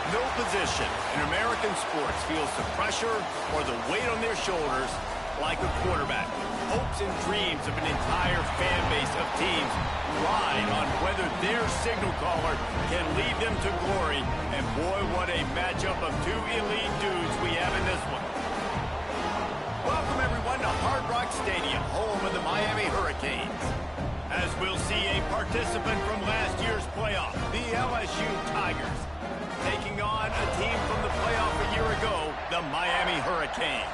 No position in American sports feels the pressure or the weight on their shoulders like a quarterback. Hopes and dreams of an entire fan base of teams ride on whether their signal caller can lead them to glory. And boy, what a matchup of two elite dudes we have in this one. Welcome, everyone, to Hard Rock Stadium, home of the Miami Hurricanes. As we'll see a participant from last year's playoff, the LSU Tigers, taking on a team from the playoff a year ago, the Miami Hurricanes.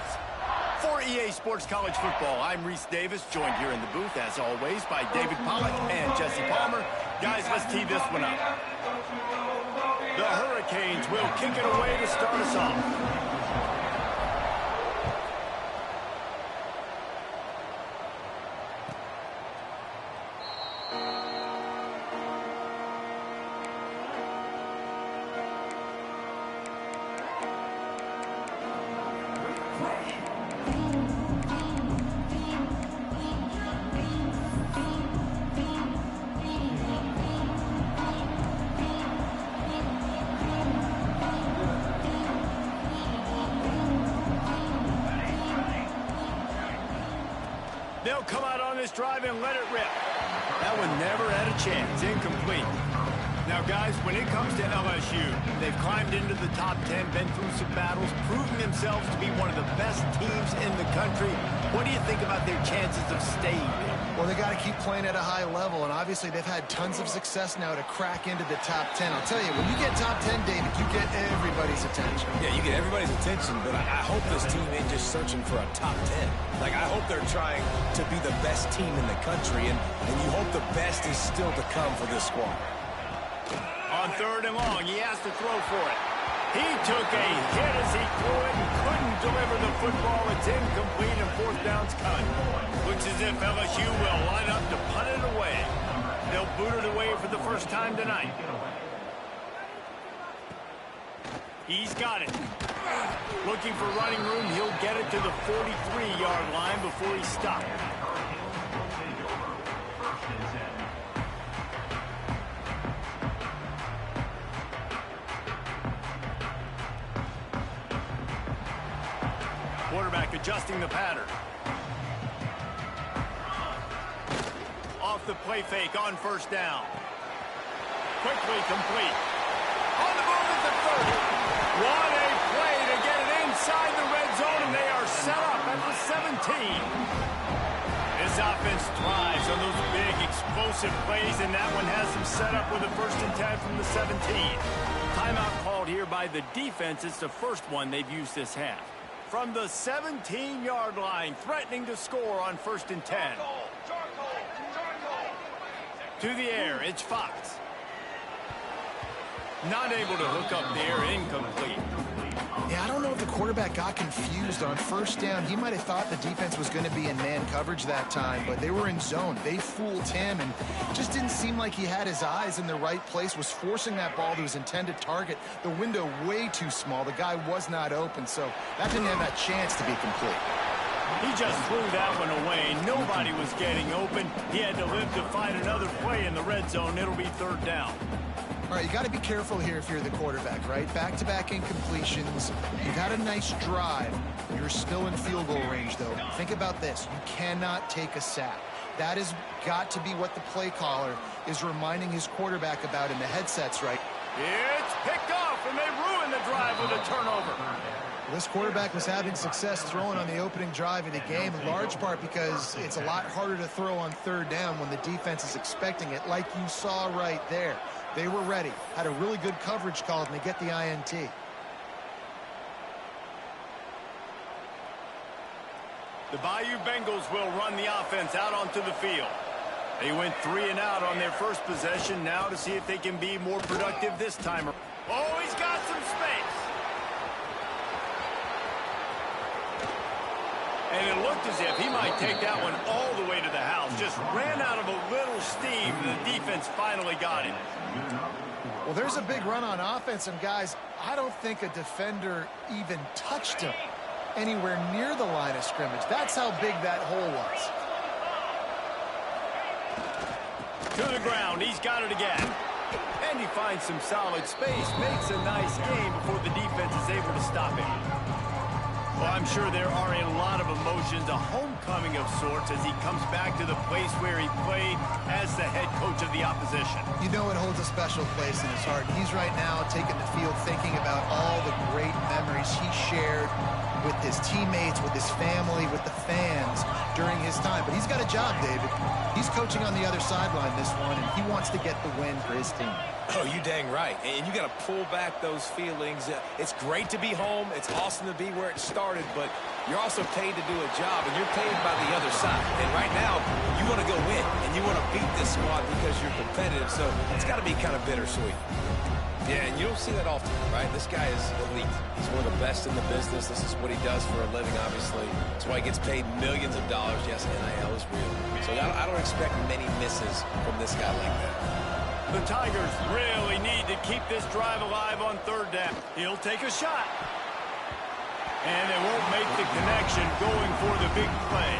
For EA Sports College Football, I'm Reese Davis, joined here in the booth, as always, by David Pollack and Jesse Palmer. Guys, let's tee this one up. The Hurricanes will kick it away to start us off. They'll come out on this drive and let it rip. That one never had a chance. Incomplete. Now, guys, when it comes to LSU, they've climbed into the top 10, been through some battles, proven themselves to be one of the best teams in the country. What do you think about their chances of staying there? Well, they got to keep playing at a high level, and obviously they've had tons of success now to crack into the top 10. I'll tell you, when you get top 10, David, you get everybody's attention. Yeah, you get everybody's attention, but I hope this team ain't just searching for a top 10. Like, I hope they're trying to be the best team in the country, and you hope the best is still to come for this squad. On third and long, he has to throw for it. He took a hit as he threw it and couldn't deliver the football. It's incomplete and fourth down's cut. Looks as if LSU will line up to punt it away. They'll boot it away for the first time tonight. He's got it. Looking for running room. He'll get it to the 43-yard line before he stopped. Quarterback adjusting the pattern. Off the play fake on first down. Quickly complete. On the move at the 30. What a play to get it inside the red zone, and they are set up at the 17. This offense thrives on those big explosive plays, and that one has them set up with a 1st and 10 from the 17. Timeout called here by the defense. It's the first one they've used this half. From the 17-yard line, threatening to score on 1st and 10. To the air, it's Fox. Not able to hook up there, incomplete. Yeah, I don't know if the quarterback got confused on first down. He might have thought the defense was going to be in man coverage that time, but they were in zone. They fooled him, and just didn't seem like he had his eyes in the right place, was forcing that ball to his intended target. The window way too small. The guy was not open, so that didn't have that chance to be complete. He just threw that one away. Nobody was getting open. He had to live to find another play in the red zone. It'll be third down. All right, you got to be careful here if you're the quarterback, right? Back-to-back incompletions. You've had a nice drive. You're still in field goal range, though. Think about this. You cannot take a sack. That has got to be what the play caller is reminding his quarterback about in the headsets, right? It's picked off, and they ruin the drive with a turnover. This quarterback was having success throwing on the opening drive of the game, in large part because it's a lot harder to throw on third down when the defense is expecting it, like you saw right there. They were ready, had a really good coverage call, and they get the INT. The Bayou Bengals will run the offense out onto the field. They went 3 and out on their first possession, now to see if they can be more productive this time. Oh, he's got some space. And it looked as if he might take that one all the way to the house. Just ran out of a little steam, and the defense finally got him. Well, there's a big run on offense, and guys, I don't think a defender even touched him anywhere near the line of scrimmage. That's how big that hole was. To the ground, he's got it again. And he finds some solid space, makes a nice game before the defense is able to stop him. Well, I'm sure there are a lot of emotions, a homecoming of sorts, as he comes back to the place where he played as the head coach of the opposition. You know it holds a special place in his heart. He's right now taking the field thinking about all the great memories he shared with his teammates, with his family, with the fans during his time. But he's got a job, David. He's coaching on the other sideline this one, and he wants to get the win for his team. Oh, you dang right. And you got to pull back those feelings. It's great to be home. It's awesome to be where it started, but you're also paid to do a job, and you're paid by the other side. And right now, you want to go win, and you want to beat this squad because you're competitive, so it's got to be kind of bittersweet. Yeah, and you don't see that often, right? This guy is elite. He's one of the best in the business. This is what he does for a living, obviously. That's why he gets paid millions of dollars. Yes, NIL is real. So I don't expect many misses from this guy like that. The Tigers really need to keep this drive alive on third down. He'll take a shot. And they won't make the connection going for the big play.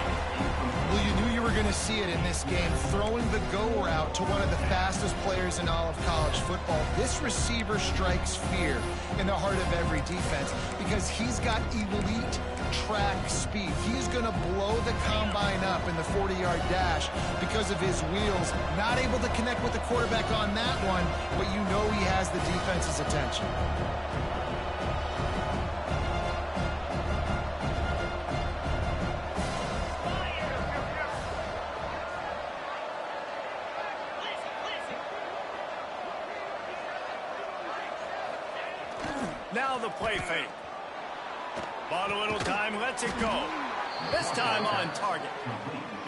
Well, you knew you were going to see it in this game, throwing the go route to one of the fastest players in all of college football. This receiver strikes fear in the heart of every defense because he's got elite track speed. He's going to blow the combine up in the 40-yard dash because of his wheels. Not able to connect with the quarterback on that one, but you know he has the defense's attention. Now the play fake. Bought a little time, lets it go. This time on target.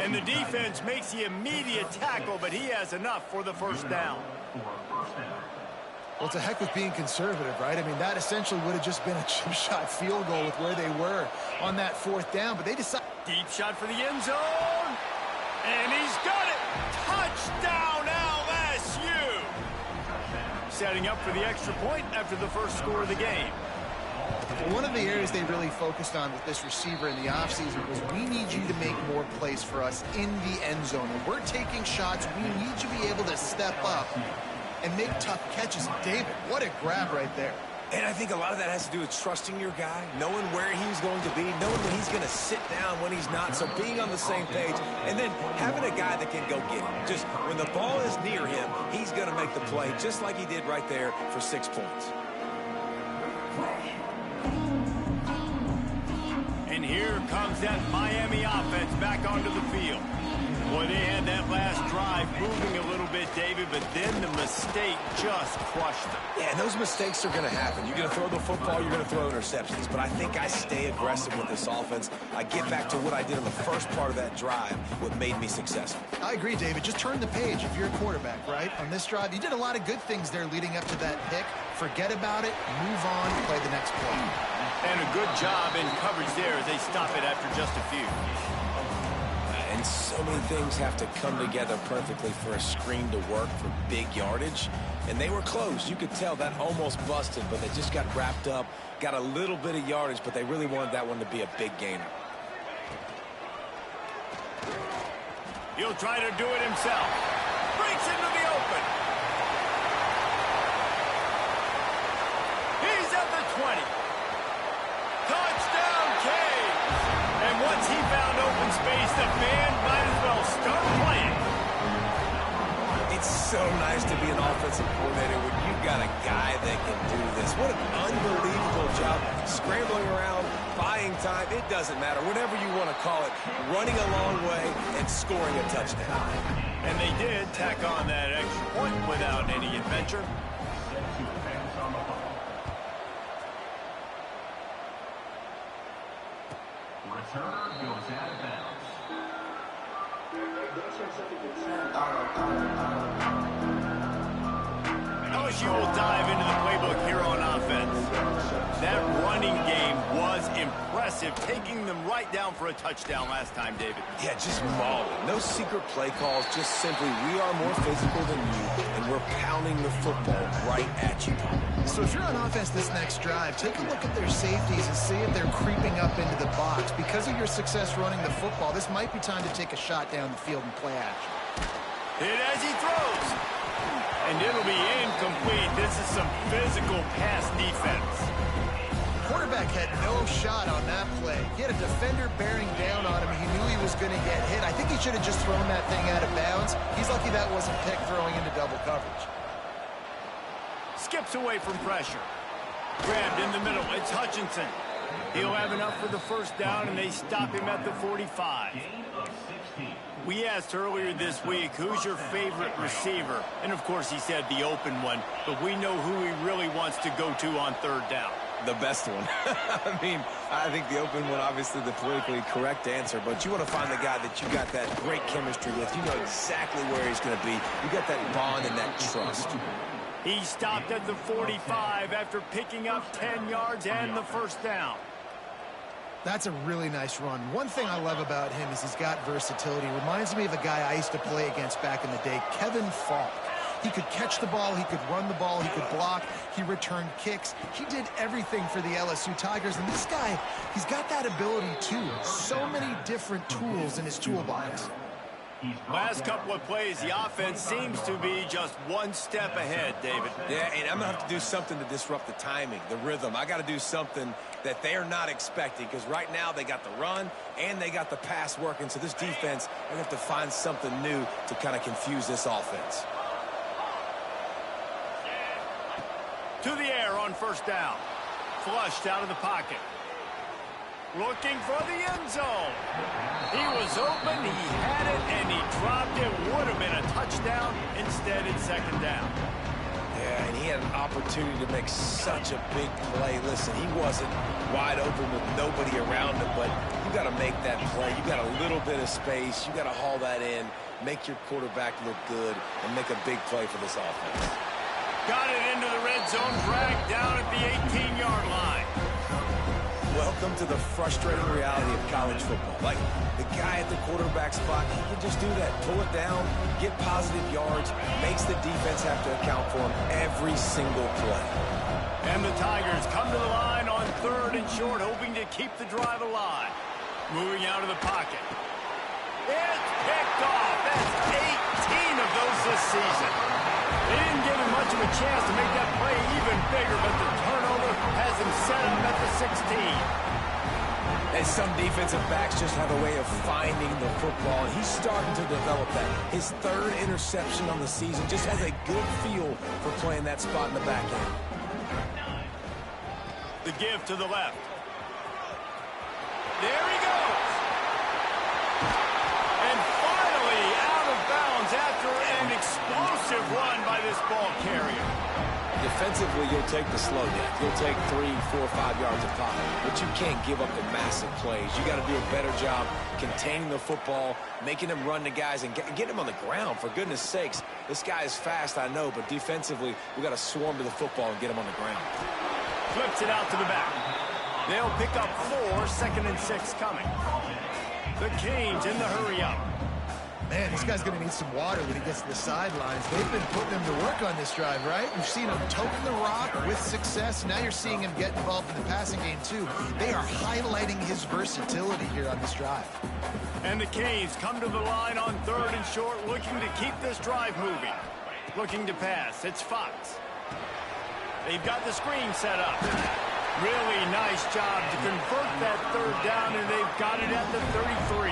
And the defense makes the immediate tackle, but he has enough for the first down. Well, it's a heck with being conservative, right? I mean, that essentially would have just been a chip shot field goal with where they were on that fourth down, but they decided. Deep shot for the end zone. And he's got it. Touchdown, LSU. Setting up for the extra point after the first score of the game. Well, one of the areas they really focused on with this receiver in the offseason was we need you to make more plays for us in the end zone. When we're taking shots, we need you to be able to step up and make tough catches. David, what a grab right there. And I think a lot of that has to do with trusting your guy, knowing where he's going to be, knowing when he's going to sit down, when he's not, so being on the same page, and then having a guy that can go get him. Just when the ball is near him, he's going to make the play, just like he did right there for 6 points. And here comes that Miami offense back onto the field. Boy, they had that last drive moving a little bit, David, but then the mistake just crushed them. Yeah, and those mistakes are going to happen. You're going to throw the football, you're going to throw interceptions. But I think I stay aggressive with this offense. I get back to what I did in the first part of that drive, what made me successful. I agree, David. Just turn the page if you're a quarterback, right? On this drive, you did a lot of good things there leading up to that pick. Forget about it, move on, play the next play. And a good job in coverage there as they stop it after just a few. And so many things have to come together perfectly for a screen to work for big yardage. And they were close. You could tell that almost busted, but they just got wrapped up, got a little bit of yardage, but they really wanted that one to be a big gainer. He'll try to do it himself. Breaks into the open. He's at the 20. Touchdown, Canes. And once he found open space, the band might as well start playing. It's so nice to be an offensive coordinator when you've got a guy that can do this. What an unbelievable job. Scrambling around, buying time, it doesn't matter. Whatever you want to call it, running a long way and scoring a touchdown. And they did tack on that extra point without any adventure. Returner goes out of bounds. LSU will dive into the playbook here on offense. That running game was impressive, taking them right down for a touchdown last time, David. Yeah, just mauling. No secret play calls, just simply we are more physical than you, and we're pounding the football right at you. So if you're on offense this next drive, take a look at their safeties and see if they're creeping up into the box. Because of your success running the football, this might be time to take a shot down the field and play action. Hit as he throws. And it'll be incomplete. This is some physical pass defense. Quarterback had no shot on that play. He had a defender bearing down on him. He knew he was going to get hit. I think he should have just thrown that thing out of bounds. He's lucky that wasn't picked throwing into double coverage. Skips away from pressure. Grabbed in the middle. It's Hutchinson. He'll have enough for the first down, and they stop him at the 45. We asked earlier this week, who's your favorite receiver? And, of course, he said the open one, but we know who he really wants to go to on third down. The best one. I mean, I think the open one, obviously the politically correct answer, but you want to find the guy that you got that great chemistry with. You know exactly where he's going to be. You got that bond and that trust. He stopped at the 45 after picking up 10 yards and the first down. That's a really nice run. One thing I love about him is he's got versatility. Reminds me of a guy I used to play against back in the day, Kevin Falk. He could catch the ball, he could run the ball, he could block, he returned kicks. He did everything for the LSU Tigers, and this guy, he's got that ability too. So many different tools in his toolbox. Last couple of plays, the offense seems to be just one step ahead, David. Yeah, and I'm going to have to do something to disrupt the timing, the rhythm. I got to do something that they're not expecting, because right now they got the run and they got the pass working. So this defense, they're going to have to find something new to kind of confuse this offense. To the air on first down. Flushed out of the pocket. Looking for the end zone. He was open, he had it, and he dropped it. Would have been a touchdown. Instead, it's second down. Yeah, and he had an opportunity to make such a big play. Listen, he wasn't wide open with nobody around him, but you got to make that play. You got a little bit of space. You got to haul that in, make your quarterback look good, and make a big play for this offense. Got it into the red zone, dragged down at the 18-yard line. Welcome to the frustrating reality of college football. Like, the guy at the quarterback spot, he can just do that. Pull it down, get positive yards, makes the defense have to account for him every single play. And the Tigers come to the line on third and short, hoping to keep the drive alive. Moving out of the pocket. It's picked off. That's 18 of those this season. They didn't give him much of a chance to make that play even bigger, but the turnover has him set up at the 16. And some defensive backs just have a way of finding the football, and he's starting to develop that. His third interception on the season just has a good feel for playing that spot in the back end. The give to the left. There he goes. And finally out of bounds after an explosive run by this ball carrier. Defensively, you'll take the slow down. You'll take 3, 4, 5 yards of pop, but you can't give up the massive plays. You got to do a better job containing the football, making them run to guys, and getting them on the ground. For goodness sakes, this guy is fast, I know, but defensively, we got to swarm to the football and get him on the ground. Flips it out to the back. They'll pick up 4, second and 6 coming. The Canes in the hurry-up. Man, this guy's going to need some water when he gets to the sidelines. They've been putting him to work on this drive, right? You've seen him toting the rock with success. Now you're seeing him get involved in the passing game, too. They are highlighting his versatility here on this drive. And the Canes come to the line on third and short, looking to keep this drive moving. Looking to pass. It's Fox. They've got the screen set up. Really nice job to convert that third down, and they've got it at the 33.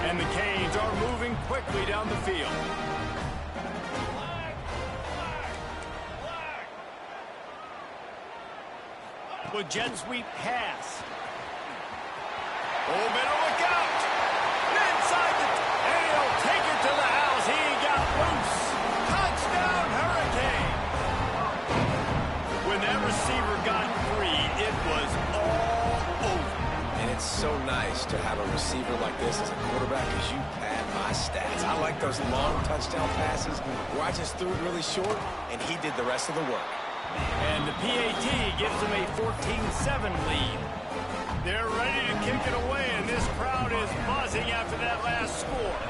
And the Canes are moving quickly down the field. With jet sweep pass. Oh, better look out. Inside and he'll take it to the house. He got loose. Touchdown, Hurricane. When that receiver got free, it was all over. And it's so nice to have a receiver like this as a quarterback, because you pad my stats. I like those long touchdown passes where I just threw it really short, and he did the rest of the work. And the PAT gives them a 14-7 lead. They're ready to kick it away, and this crowd is buzzing after that last score.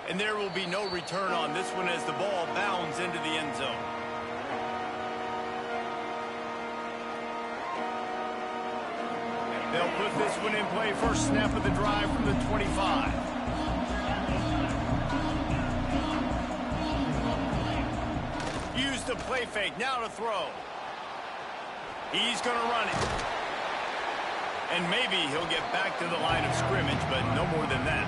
And there will be no return on this one as the ball bounds into the end zone. They'll put this one in play. First snap of the drive from the 25. the play fake. Now to throw. He's going to run it. And maybe he'll get back to the line of scrimmage, but no more than that.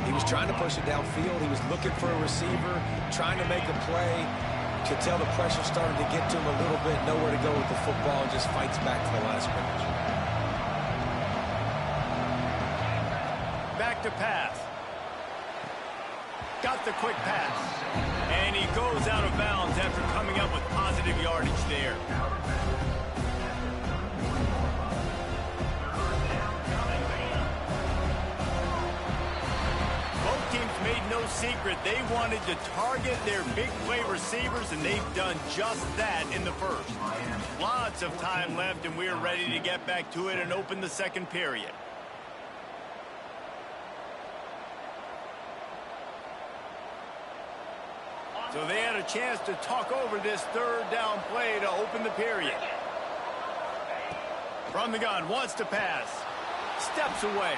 He was trying to push it downfield. He was looking for a receiver, trying to make a play. Could tell the pressure started to get to him a little bit. Nowhere to go with the football, and just fights back to the line of scrimmage. Back to pass. Got the quick pass. And he goes out of bounds after coming up with positive yardage there. Both teams made no secret they wanted to target their big play receivers, and they've done just that in the first. Lots of time left, and we're ready to get back to it and open the second period. So they had a chance to talk over this third down play to open the period. From the gun, wants to pass. Steps away.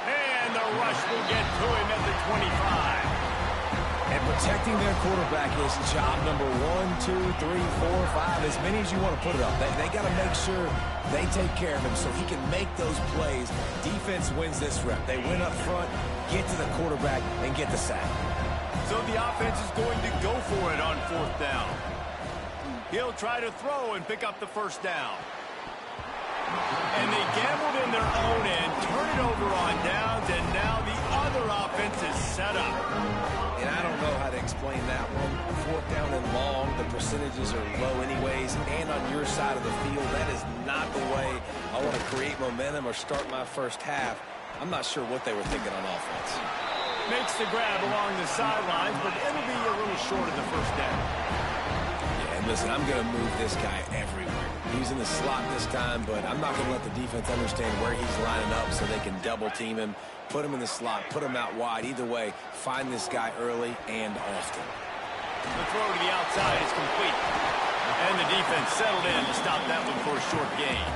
And the rush will get to him at the 25. And protecting their quarterback is job number 1, 2, 3, 4, 5, as many as you want to put it up. They got to make sure they take care of him so he can make those plays. Defense wins this rep. They win up front, get to the quarterback, and get the sack. So the offense is going to go for it on fourth down. He'll try to throw and pick up the first down. And they gambled in their own end, turn it over on downs, and now the other offense is set up. And I don't know how to explain that one. Fourth down and long, the percentages are low anyways, and on your side of the field, that is not the way I want to create momentum or start my first half. I'm not sure what they were thinking on offense. Makes the grab along the sidelines, but it'll be a little short of the first down. Yeah, and listen, I'm going to move this guy everywhere. He's in the slot this time, but I'm not going to let the defense understand where he's lining up so they can double team him, put him in the slot, put him out wide. Either way, find this guy early and often. The throw to the outside is complete. And the defense settled in to stop that one for a short gain.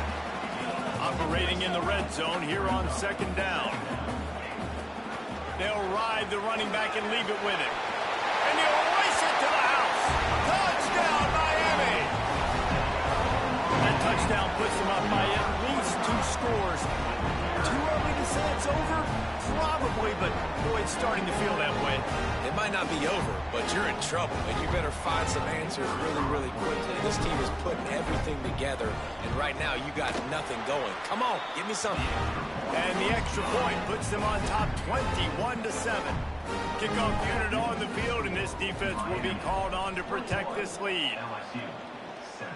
Operating in the red zone here on second down. They'll ride the running back and leave it with him. And he'll race it to the house. Touchdown, Miami! That touchdown puts them up by at least 2 scores. Too early to say it's over? Probably, but boy, it's starting to feel that way. It might not be over, but you're in trouble, and you better find some answers really, really quickly. This team is putting everything together, and right now you got nothing going. Come on, give me something. And the extra point puts them on top 21-7. Kickoff unit on the field, and this defense will be called on to protect this lead. LSU 7.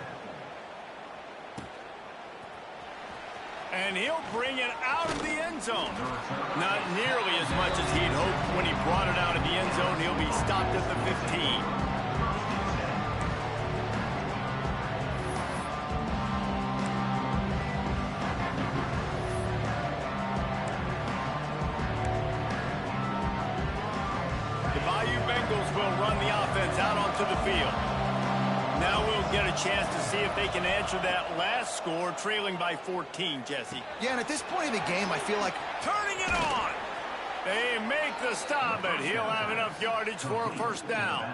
And he'll bring it out of the end zone. Not nearly as much as he'd hoped when he brought it out of the end zone. He'll be stopped at the 15. Will run the offense out onto the field. Now we'll get a chance to see if they can answer that last score, trailing by 14, Jesse. Yeah, and at this point of the game, I feel like turning it on. They make the stop, but he'll have enough yardage for a first down.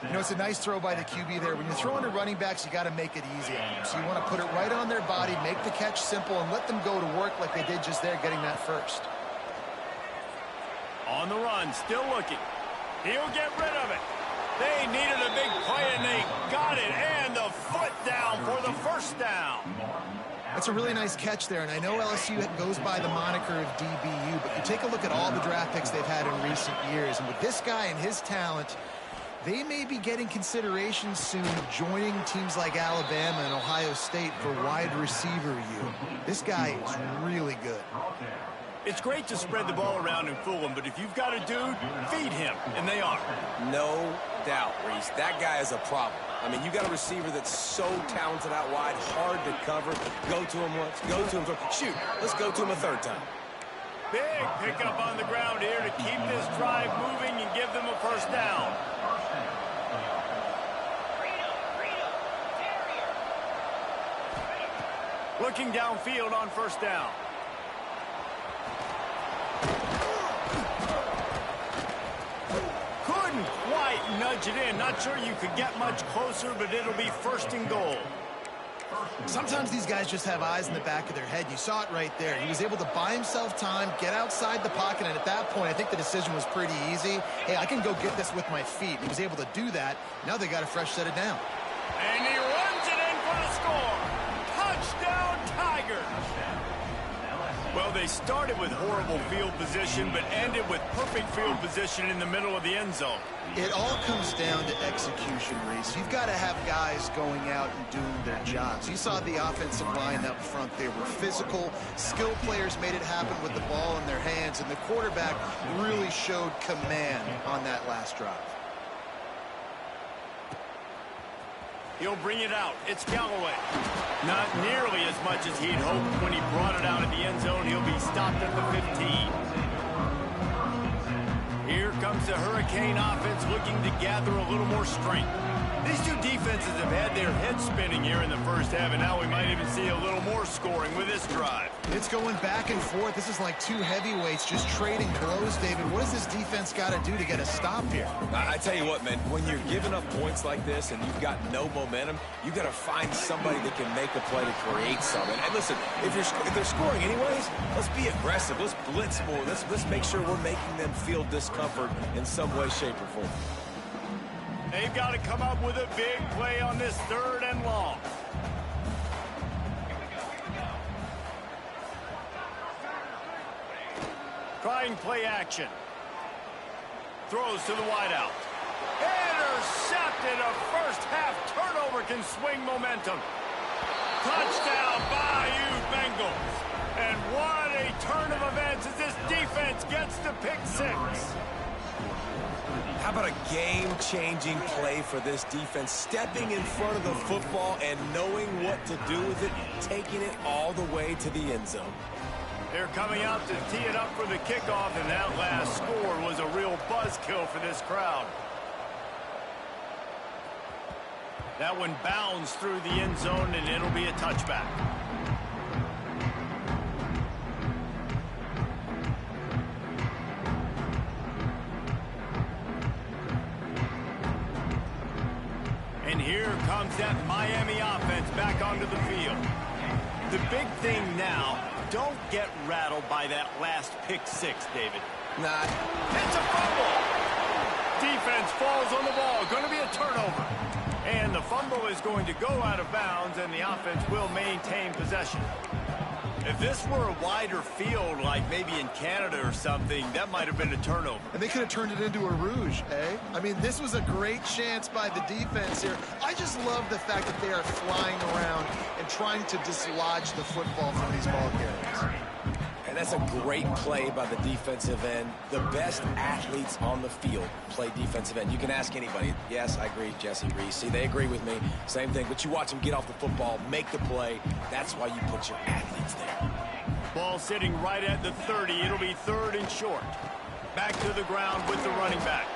You know, it's a nice throw by the QB there. When you're throwing to running backs, you got to make it easy. So you want to put it right on their body, make the catch simple, and let them go to work like they did just there, getting that first. On the run, still looking. He'll get rid of it. They needed a big play, and they got it. And the foot down for the first down. That's a really nice catch there, and I know LSU goes by the moniker of DBU, but you take a look at all the draft picks they've had in recent years, and with this guy and his talent, they may be getting consideration soon joining teams like Alabama and Ohio State for wide receiver you. This guy is really good. It's great to spread the ball around and fool him, but if you've got a dude, feed him, and they are. No doubt, Reese. That guy is a problem. I mean, you got a receiver that's so talented out wide, hard to cover. Go to him once, go to him twice. Shoot, let's go to him a third time. Big pickup on the ground here to keep this drive moving and give them a first down. Looking downfield on first down. Couldn't quite might nudge it in. Not sure you could get much closer, but it'll be first and goal. Sometimes these guys just have eyes in the back of their head. You saw it right there. He was able to buy himself time, get outside the pocket, and at that point, I think the decision was pretty easy. Hey, I can go get this with my feet. He was able to do that. Now they got a fresh set it down. And he runs it in for the score. Touchdown, Tigers. Well, they started with horrible field position, but ended with perfect field position in the middle of the end zone. It all comes down to execution, Reese. You've got to have guys going out and doing their jobs. You saw the offensive line up front. They were physical. Skilled players made it happen with the ball in their hands, and the quarterback really showed command on that last drive. He'll bring it out. It's Galloway. Not nearly as much as he'd hoped when he brought it out of the end zone. He'll be stopped at the 15. Here comes the Hurricane offense looking to gather a little more strength. These two defenses have had their heads spinning here in the first half, and now we might even see a little more scoring with this drive. It's going back and forth. This is like two heavyweights just trading blows, David. What does this defense got to do to get a stop here? I tell you what, man, when you're giving up points like this and you've got no momentum, you got to find somebody that can make a play to create something. And listen, if they're scoring anyways, let's be aggressive. Let's blitz more. Let's make sure we're making them feel discomfort in some way, shape, or form. They've got to come up with a big play on this 3rd and long. Trying play action. Throws to the wideout. Intercepted. A first half turnover can swing momentum. Touchdown, Bayou Bengals. And what a turn of events as this defense gets to pick 6. How about a game-changing play for this defense? Stepping in front of the football and knowing what to do with it, taking it all the way to the end zone. They're coming out to tee it up for the kickoff, and that last score was a real buzzkill for this crowd. That one bounds through the end zone, and it'll be a touchback. And here comes that Miami offense back onto the field. The big thing now, don't get rattled by that last pick 6, David. Nah. It's a fumble. Defense falls on the ball. Going to be a turnover. And the fumble is going to go out of bounds, and the offense will maintain possession. If this were a wider field, like maybe in Canada or something, that might have been a turnover. And they could have turned it into a rouge, eh? I mean, this was a great chance by the defense here. I just love the fact that they are flying around and trying to dislodge the football from these ball carriers. And that's a great play by the defensive end. The best athletes on the field play defensive end. You can ask anybody. Yes, I agree, Jesse Reese. See, they agree with me. Same thing. But you watch them get off the football, make the play. That's why you put your athletes there. Ball sitting right at the 30. It'll be 3rd and short. Back to the ground with the running back.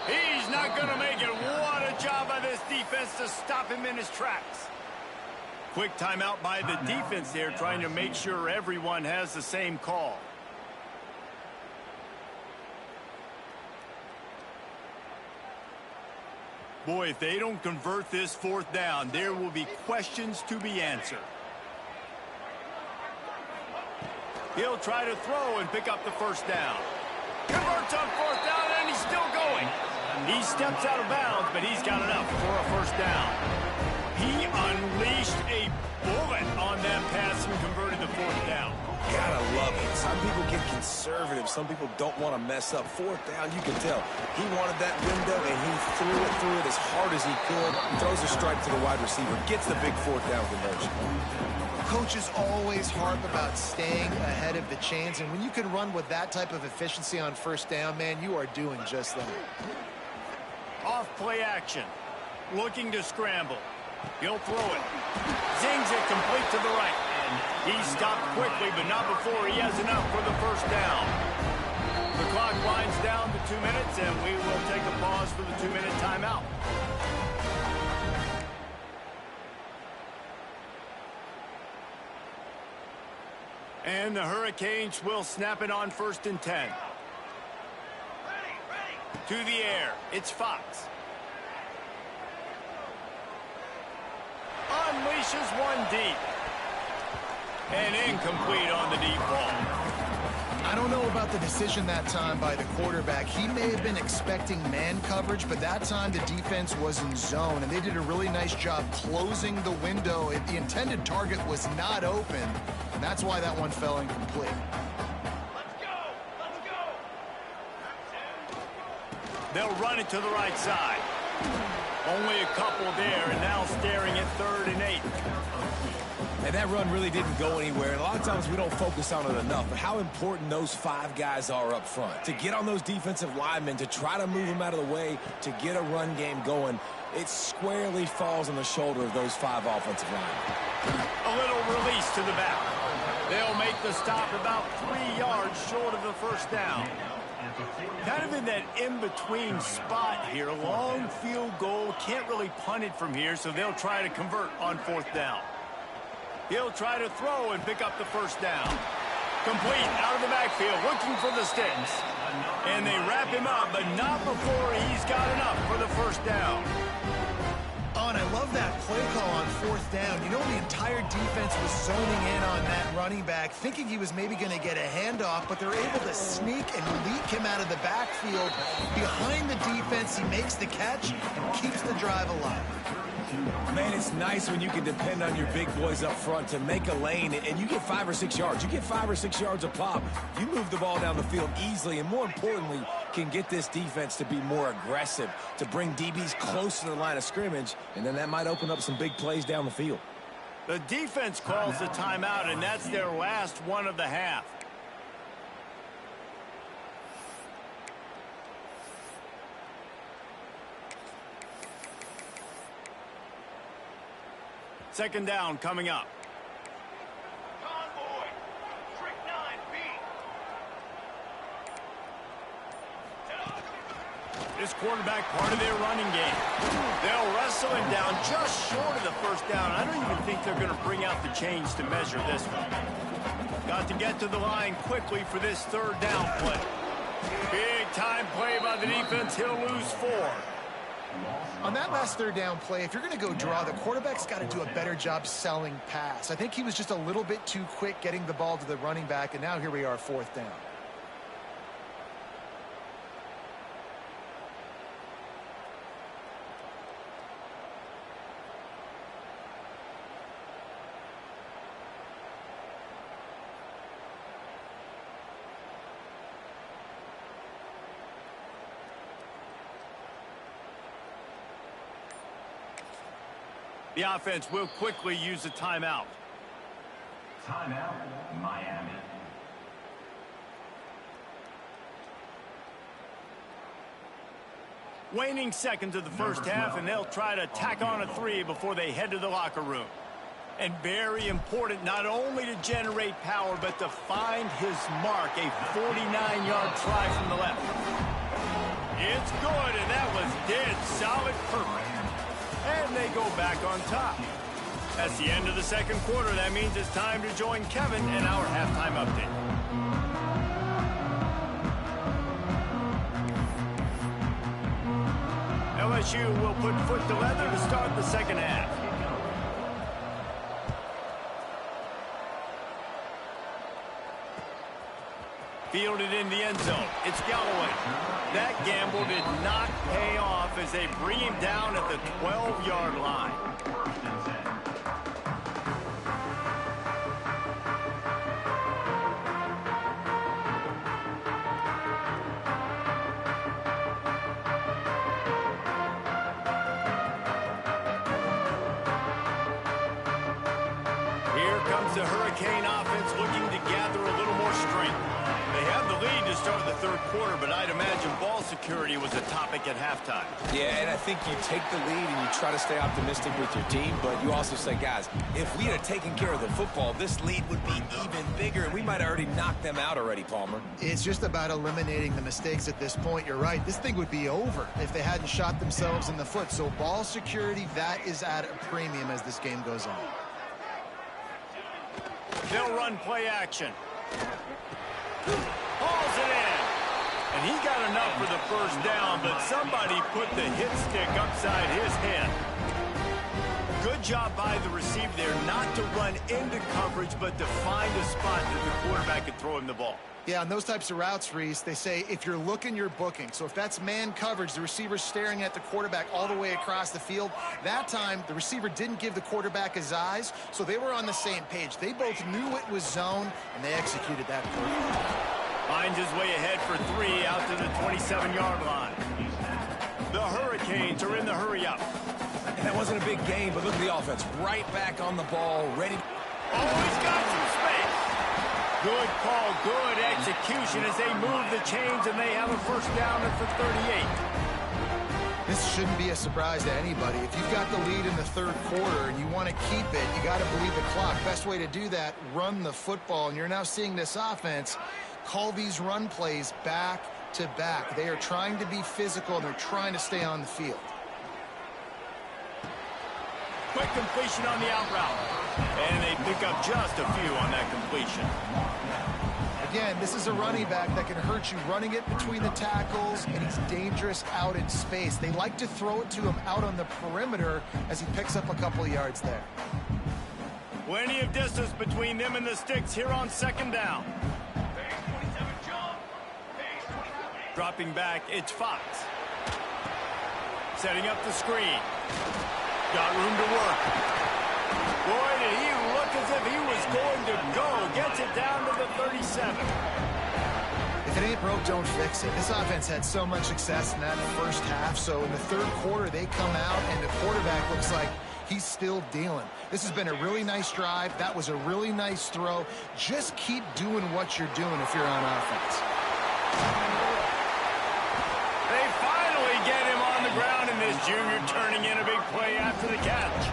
He's not going to make it. What a job by this defense to stop him in his tracks. Quick timeout by the defense there, trying to make sure everyone has the same call. Boy, if they don't convert this 4th down, there will be questions to be answered. He'll try to throw and pick up the 1st down. Converts on 4th down, and he's still going. He steps out of bounds, but he's got enough for a 1st down. He unleashed a bullet on that pass and converted the 4th down. Gotta love it. Some people get conservative. Some people don't want to mess up. 4th down, you can tell. He wanted that window, and he threw it as hard as he could. Throws a strike to the wide receiver. Gets the big 4th down conversion. Coaches always harp about staying ahead of the chains, and when you can run with that type of efficiency on 1st down, man, you are doing just that. Off play action. Looking to scramble. He'll throw it. Zings it complete to the right. And he's stopped quickly, but not before he has enough for the 1st down. The clock winds down to 2 minutes, and we will take a pause for the 2-minute timeout. And the Hurricanes will snap it on 1st and 10. To the air, it's Fox. Unleashes one deep. And incomplete on the deep ball. I don't know about the decision that time by the quarterback. He may have been expecting man coverage, but that time the defense was in zone, and they did a really nice job closing the window. The intended target was not open, and that's why that one fell incomplete. They'll run it to the right side. Only a couple there, and now staring at 3rd and 8. And that run really didn't go anywhere. And a lot of times we don't focus on it enough, but how important those 5 guys are up front. To get on those defensive linemen, to try to move them out of the way, to get a run game going, it squarely falls on the shoulder of those 5 offensive linemen. A little release to the back. They'll make the stop about 3 yards short of the first down. Kind of in that in-between spot here. Long field goal. Can't really punt it from here, so they'll try to convert on 4th down. He'll try to throw and pick up the first down. Complete out of the backfield, looking for the sticks. And they wrap him up, but not before he's got enough for the first down. Oh, and I love that play call on 4th down. You know, the entire defense was zoning in on that running back, thinking he was maybe going to get a handoff, but they're able to sneak and leak him out of the backfield. Behind the defense, he makes the catch and keeps the drive alive. Man, it's nice when you can depend on your big boys up front to make a lane, and you get 5 or 6 yards. You get 5 or 6 yards a pop. You move the ball down the field easily, and more importantly, can get this defense to be more aggressive, to bring DBs close to the line of scrimmage, and then that might open up some big plays down the field. The defense calls the timeout, and that's their last one of the half. Second down coming up. Convoy, trick 9B. This quarterback part of their running game. They'll wrestle him down just short of the first down. I don't even think they're going to bring out the chains to measure this one. Got to get to the line quickly for this 3rd down play. Big time play by the defense. He'll lose 4. On that last 3rd down play, if you're going to go draw, the quarterback's got to do a better job selling pass. I think he was just a little bit too quick getting the ball to the running back, and now here we are, 4th down. The offense will quickly use a timeout. Timeout, Miami. Waning seconds of the first half, and they'll try to tack on a 3 before they head to the locker room. And very important, not only to generate power, but to find his mark, a 49-yard try from the left. It's good, and that was dead solid perfect. And they go back on top. That's the end of the second quarter. That means it's time to join Kevin in our halftime update. LSU will put foot to leather to start the second half. Fielded in the end zone. It's Galloway. That gamble did not pay off as they bring him down at the 12-yard line. Here comes the Hurricane offense looking to gather a little more strength. They have the lead to start the third quarter, but I'd imagine ball security was a topic at halftime. Yeah, and I think you take the lead and you try to stay optimistic with your team, but you also say, guys, if we had taken care of the football, this lead would be even bigger, and we might have already knocked them out already, Palmer. It's just about eliminating the mistakes at this point. You're right. This thing would be over if they hadn't shot themselves in the foot. So ball security, that is at a premium as this game goes on. They'll run play action. Hauls it in. And he got enough for the first down, but somebody put the hit stick upside his head. Good job by the receiver there not to run into coverage, but to find a spot that the quarterback could throw him the ball. Yeah, on those types of routes, Reese, they say if you're looking, you're booking. So if that's man coverage, the receiver's staring at the quarterback all the way across the field. That time, the receiver didn't give the quarterback his eyes, so they were on the same page. They both knew it was zone, and they executed that perfectly. Finds his way ahead for 3 out to the 27-yard line. The Hurricanes are in the hurry-up. That wasn't a big game, but look at the offense. Right back on the ball, ready. Oh, he's got some space. Good call, good execution as they move the chains, and they have a first down at the 38. This shouldn't be a surprise to anybody. If you've got the lead in the third quarter and you want to keep it, you got to believe the clock. Best way to do that, run the football. And you're now seeing this offense call these run plays back to back. They are trying to be physical, and they're trying to stay on the field. Quick completion on the out route. And they pick up just a few on that completion. Again, this is a running back that can hurt you running it between the tackles, and he's dangerous out in space. They like to throw it to him out on the perimeter as he picks up a couple of yards there. Plenty of distance between them and the sticks here on second down. Dropping back, it's Fox. Setting up the screen. Got room to work. Boy, did he look as if he was going to go. Gets it down to the 37. If it ain't broke, don't fix it. This offense had so much success in that first half, so in the third quarter, they come out, and the quarterback looks like he's still dealing. This has been a really nice drive. That was a really nice throw. Just keep doing what you're doing if you're on offense. They finally get him on the ground, and this junior turning in a big play after the catch.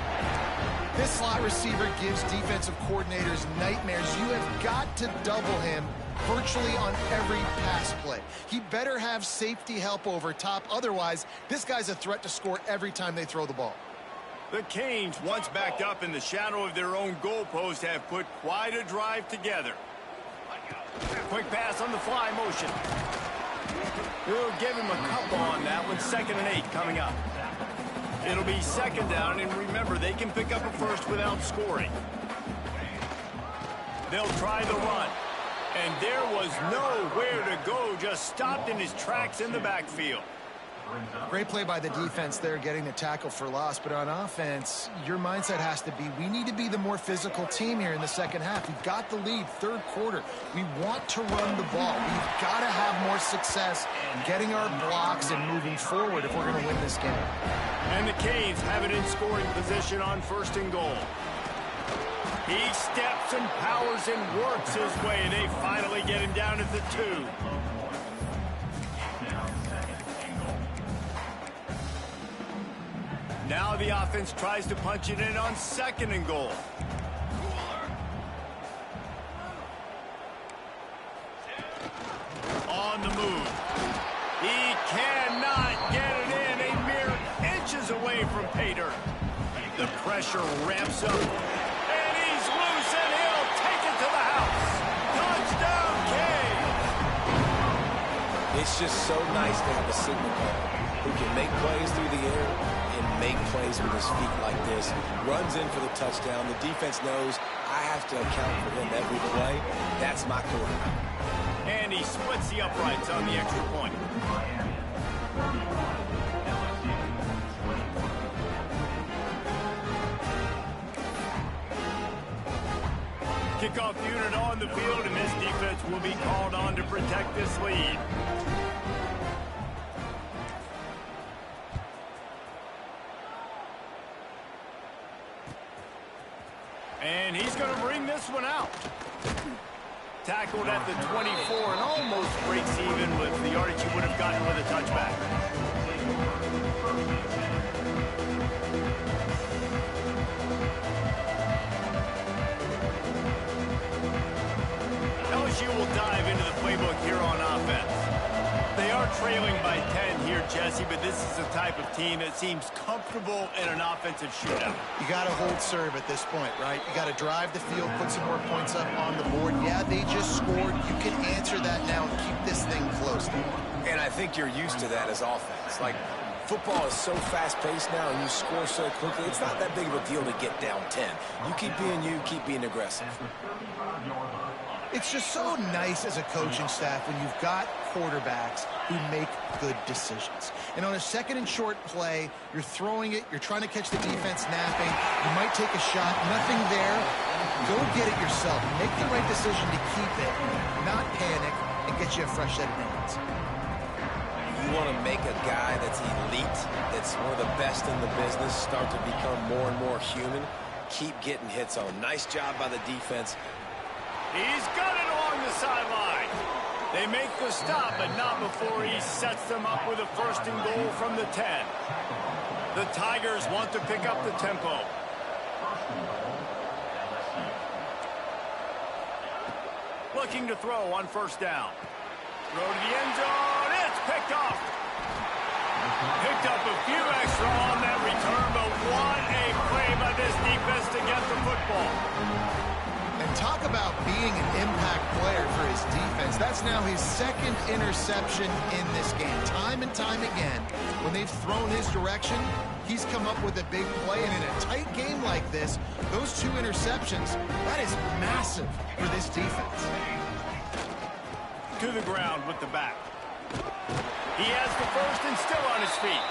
This slot receiver gives defensive coordinators nightmares. You have got to double him virtually on every pass play. He better have safety help over top. Otherwise, this guy's a threat to score every time they throw the ball. The Canes, once backed up in the shadow of their own goalpost, have put quite a drive together. Quick pass on the fly motion. We'll give him a couple on that one. 2nd and 8 coming up. It'll be second down, and remember, they can pick up a first without scoring. They'll try the run. And there was nowhere to go, just stopped in his tracks in the backfield. Great play by the defense there, getting the tackle for loss. But on offense, your mindset has to be, we need to be the more physical team here in the second half. We've got the lead, third quarter. We want to run the ball. We've got to have more success getting our blocks and moving forward if we're going to win this game. And the Canes have it in scoring position on 1st and goal. He steps and powers and works his way, and they finally get him down at the 2. Now the offense tries to punch it in on 2nd and goal. On the move. He cannot get it in. A mere inches away from pay dirt. The pressure ramps up. And he's loose, and he'll take it to the house. Touchdown, Canes. It's just so nice to have a signal guard who can make plays through the air and make plays with his feet like this. Runs in for the touchdown. The defense knows I have to account for him every play. That's my quarterback. And he splits the uprights on the extra point. Kickoff unit on the field, and this defense will be called on to protect this lead. And he's going to bring this one out. Tackled at the 24 and almost breaks even with the yardage he would have gotten with a touchback. LSU will dive into the playbook here on offense. They are trailing by 10 here, Jesse, but this is the type of team that seems comfortable in an offensive shootout. You got to hold serve at this point, right? You got to drive the field, put some more points up on the board. Yeah, they just scored. You can answer that now and keep this thing close. And I think you're used to that as offense. Like, football is so fast-paced now and you score so quickly, it's not that big of a deal to get down 10. You keep being you, keep being aggressive. It's just so nice as a coaching staff when you've got quarterbacks who make good decisions. And on a second and short play, you're throwing it, you're trying to catch the defense napping, you might take a shot, nothing there. Go get it yourself. Make the right decision to keep it, not panic, and get you a fresh set of hands. You want to make a guy that's elite, that's one of the best in the business, start to become more and more human. Keep getting hits on him. Nice job by the defense. He's got it along the sideline. They make the stop, but not before he sets them up with a first and goal from the 10. The Tigers want to pick up the tempo. Looking to throw on first down. Throw to the end zone. It's picked off. Picked up a few extra on that return, but what a play by this defense to get the football. And talk about being an impact player for his defense. That's now his second interception in this game. Time and time again, when they've thrown his direction, he's come up with a big play. And in a tight game like this, those 2 interceptions, that is massive for this defense. To the ground with the back. He has the first and still on his feet.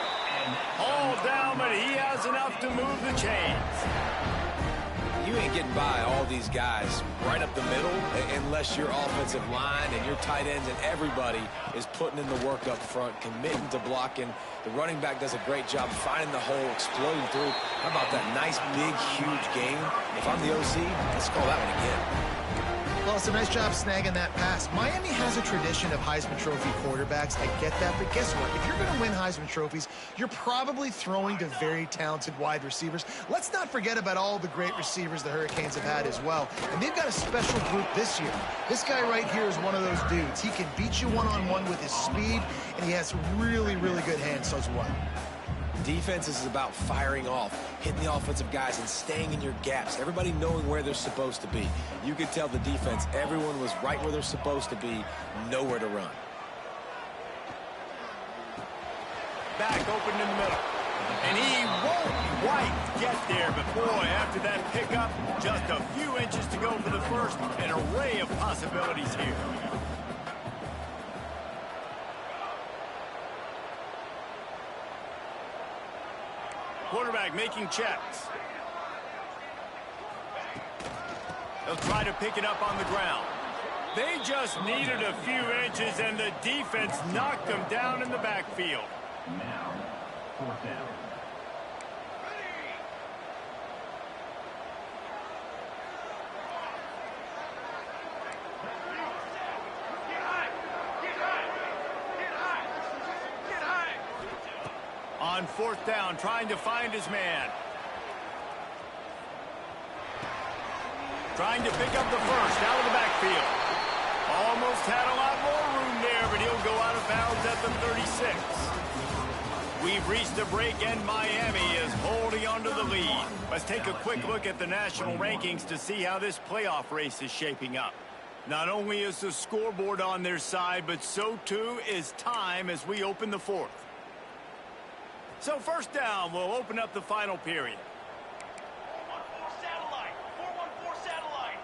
All down, but he has enough to move the chains. You ain't getting by all these guys right up the middle unless your offensive line and your tight ends and everybody is putting in the work up front, committing to blocking. The running back does a great job finding the hole, exploding through. How about that nice, big, huge game? If I'm the OC, let's call that one again. Well, it's a nice job snagging that pass. Miami has a tradition of Heisman Trophy quarterbacks. I get that, but guess what? If you're going to win Heisman Trophies, you're probably throwing to very talented wide receivers. Let's not forget about all the great receivers the Hurricanes have had as well. And they've got a special group this year. This guy right here is one of those dudes. He can beat you one-on-one with his speed, and he has really, really good hands as well. Defense is about firing off, hitting the offensive guys and staying in your gaps. Everybody knowing where they're supposed to be. You could tell the defense, everyone was right where they're supposed to be, nowhere to run. Back open in the middle. And he won't quite get there, but boy, after that pickup, just a few inches to go for the first. An array of possibilities here. Quarterback making checks. They'll try to pick it up on the ground. They just needed a few inches, and the defense knocked them down in the backfield. Now, 4th down. On 4th down, trying to find his man. Trying to pick up the first out of the backfield. Almost had a lot more room there, but he'll go out of bounds at the 36. We've reached a break, and Miami is holding on to the lead. Let's take a quick look at the national rankings to see how this playoff race is shaping up. Not only is the scoreboard on their side, but so too is time as we open the 4th. So first down, we'll open up the final period. 414 satellite. 414 satellite.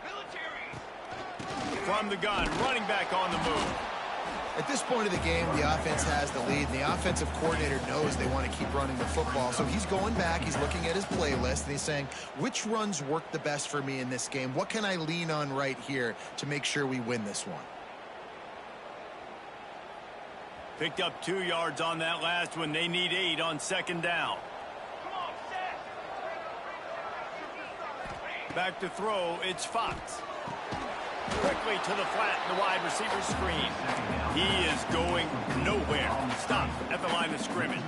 Military. From the gun, running back on the move. At this point of the game, the offense has the lead, and the offensive coordinator knows they want to keep running the football. So he's going back, he's looking at his playlist, and he's saying, which runs work the best for me in this game? What can I lean on right here to make sure we win this one? Picked up 2 yards on that last one. They need 8 on second down. Come on, set. Back to throw, it's Fox. Quickly to the flat, the wide receiver screen. He is going nowhere. Stop at the line of scrimmage.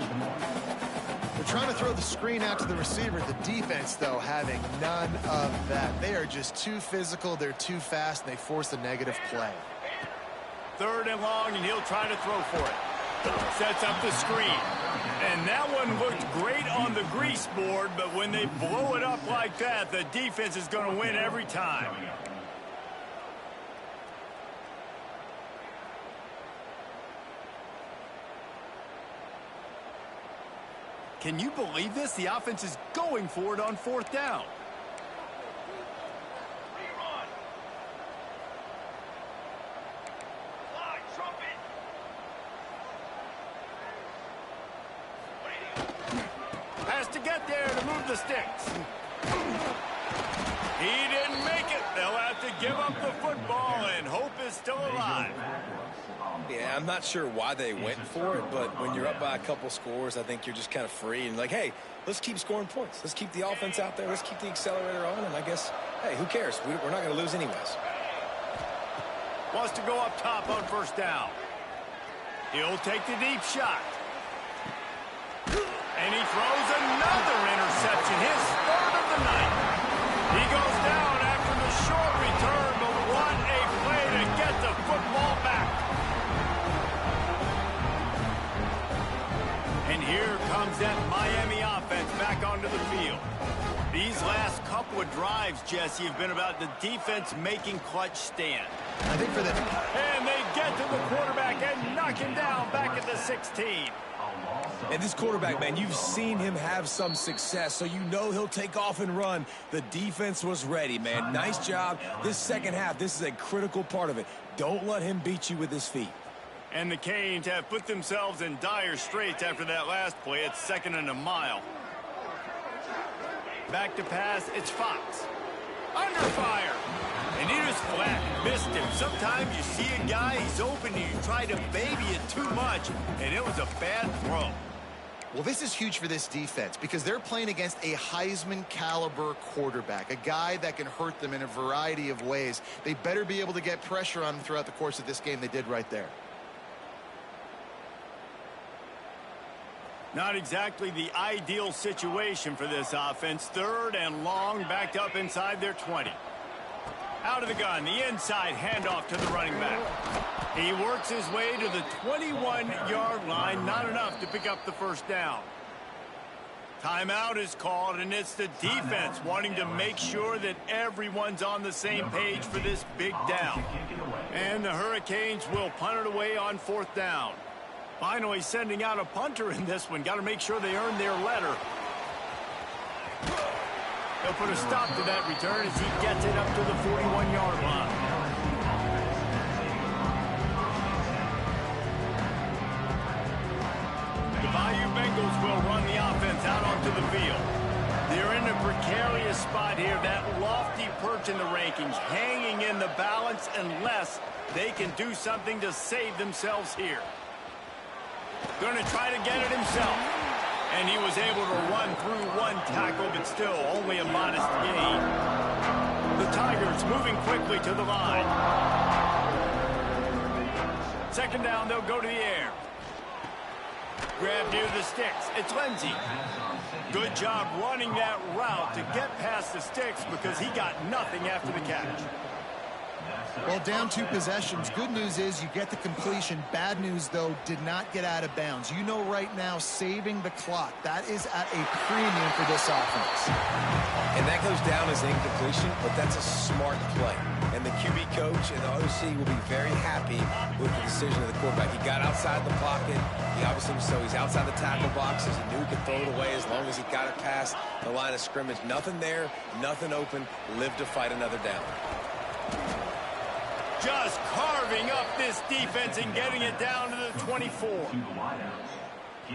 They're trying to throw the screen out to the receiver. The defense, though, having none of that. They are just too physical, they're too fast, and they force a negative play. 3rd and long, and he'll try to throw for it. Sets up the screen. And that one looked great on the grease board, but when they blow it up like that, the defense is going to win every time. Can you believe this? The offense is going for it on 4th down. Rerun. Fly, trumpet. Has to get there to move the sticks. He didn't make it. They'll have to give up the football, and hope is still alive. Yeah, I'm not sure why they went for it, but when you're up by a couple scores, I think you're just kind of free and like, hey, let's keep scoring points. Let's keep the offense out there. Let's keep the accelerator on, and I guess, hey, who cares? We're not going to lose anyways. Wants to go up top on 1st down. He'll take the deep shot. And he throws another interception, his 3rd of the night. He goes down after the short return, but what a play to get the football back. And here comes that Miami offense back onto the field. These last couple of drives, Jesse, have been about the defense making clutch stand. I think for the... And they get to the quarterback and knock him down back at the 16. And this quarterback, man, you've seen him have some success, so you know he'll take off and run. The defense was ready, man. Nice job. This second half, this is a critical part of it. Don't let him beat you with his feet. And the Canes have put themselves in dire straits after that last play. It's 2nd and a mile. Back to pass, it's Fox. Under fire. And he just flat missed him. Sometimes you see a guy, he's open, and you try to baby it too much, and it was a bad throw. Well, this is huge for this defense because they're playing against a Heisman-caliber quarterback, a guy that can hurt them in a variety of ways. They better be able to get pressure on him throughout the course of this game. They did right there. Not exactly the ideal situation for this offense. 3rd and long, backed up inside their 20. Out of the gun, the inside handoff to the running back. He works his way to the 21-yard line, not enough to pick up the 1st down. Timeout is called, and it's the defense wanting to make sure that everyone's on the same page for this big down. And the Hurricanes will punt it away on 4th down. Finally sending out a punter in this one. Got to make sure they earn their letter. They'll put a stop to that return as he gets it up to the 41-yard line. The Bayou Bengals will run the offense out onto the field. They're in a precarious spot here, that lofty perch in the rankings, hanging in the balance unless they can do something to save themselves here. Going to try to get it himself. And he was able to run through one tackle, but still only a modest gain. The Tigers moving quickly to the line. 2nd down, they'll go to the air. Grab near the sticks. It's Lindsey. Good job running that route to get past the sticks because he got nothing after the catch. Well, down 2 possessions. Good news is you get the completion. Bad news, though, did not get out of bounds. You know right now, saving the clock, that is at a premium for this offense. And that goes down as incompletion, but that's a smart play. And the QB coach and the OC will be very happy with the decision of the quarterback. He got outside the pocket. He obviously, so he's outside the tackle boxes. He knew he could throw it away as long as he got it past the line of scrimmage. Nothing there, nothing open. Live to fight another down. Just carving up this defense and getting it down to the 24.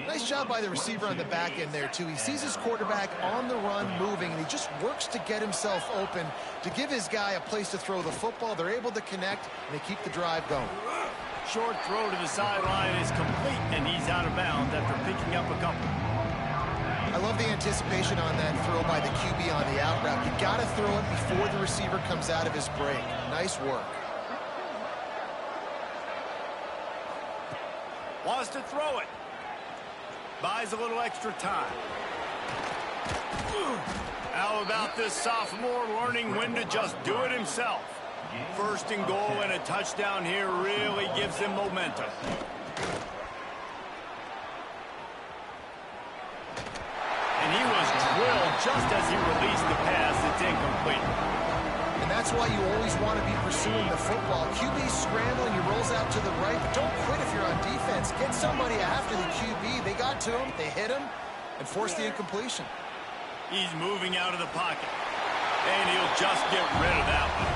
Nice job by the receiver on the back end there, too. He sees his quarterback on the run moving, and he just works to get himself open to give his guy a place to throw the football. They're able to connect, and they keep the drive going. Short throw to the sideline is complete, and he's out of bounds after picking up a couple. I love the anticipation on that throw by the QB on the out route. You got to throw it before the receiver comes out of his break. Nice work. Wants to throw it. Buys a little extra time. How about this sophomore learning when to just do it himself? 1st and goal and a touchdown here really gives him momentum. And he was drilled just as he released the pass. It's incomplete. And that's why you always want to be pursuing the football. QB's scrambling, he rolls out to the right, but don't quit if you're on defense. Get somebody after the QB. They got to him, they hit him, and force the incompletion. He's moving out of the pocket. And he'll just get rid of that one.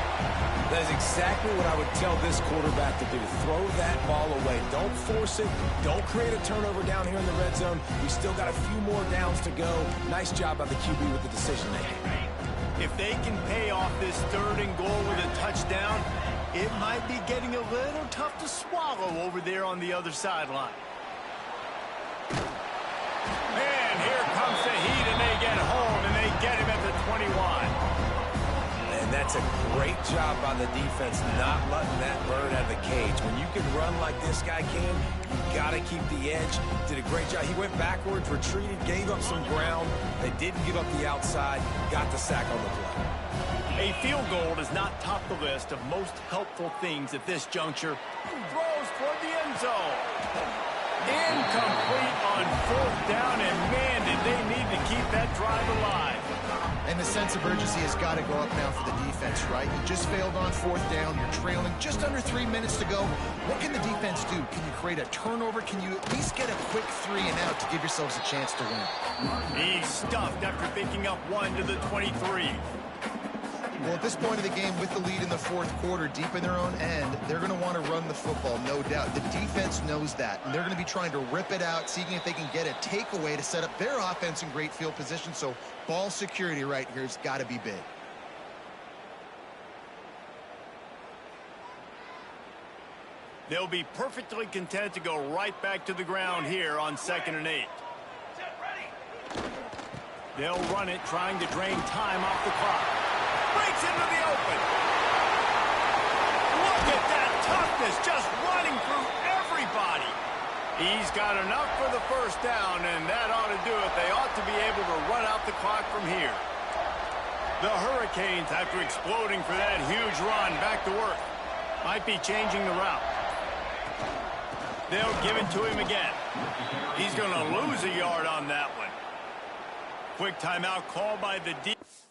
That is exactly what I would tell this quarterback to do. Throw that ball away. Don't force it. Don't create a turnover down here in the red zone. We still got a few more downs to go. Nice job by the QB with the decision making. If they can pay off this 3rd and goal with a touchdown, it might be getting a little tough to swallow over there on the other sideline. And here comes the heat, and they get home, and they get him at the 21. And that's a great job by the defense not letting that bird out of the cage. When you can run like this guy can, you got to keep the edge. Did a great job. He went backwards, retreated, gave up some ground. They didn't give up the outside, got the sack on the play. A field goal does not top the list of most helpful things at this juncture. Throws toward the end zone. Incomplete on 4th down, and man, did they need to keep that drive alive. And the sense of urgency has got to go up now for the defense, right? You just failed on 4th down. You're trailing just under 3 minutes to go. What can the defense do? Can you create a turnover? Can you at least get a quick 3 and out to give yourselves a chance to win? He's stuffed after picking up 1 to the 23. Well, at this point of the game, with the lead in the 4th quarter, deep in their own end, they're going to want to run the football, no doubt. The defense knows that, and they're going to be trying to rip it out, seeing if they can get a takeaway to set up their offense in great field position. So ball security right here has got to be big. They'll be perfectly content to go right back to the ground here on 2nd and 8. They'll run it, trying to drain time off the clock. Breaks into the open. Look at that toughness, just running through everybody. He's got enough for the 1st down, and that ought to do it. They ought to be able to run out the clock from here. The Hurricanes, after exploding for that huge run, back to work. Might be changing the route. They'll give it to him again. He's going to lose a yard on that one. Quick timeout called by the defense.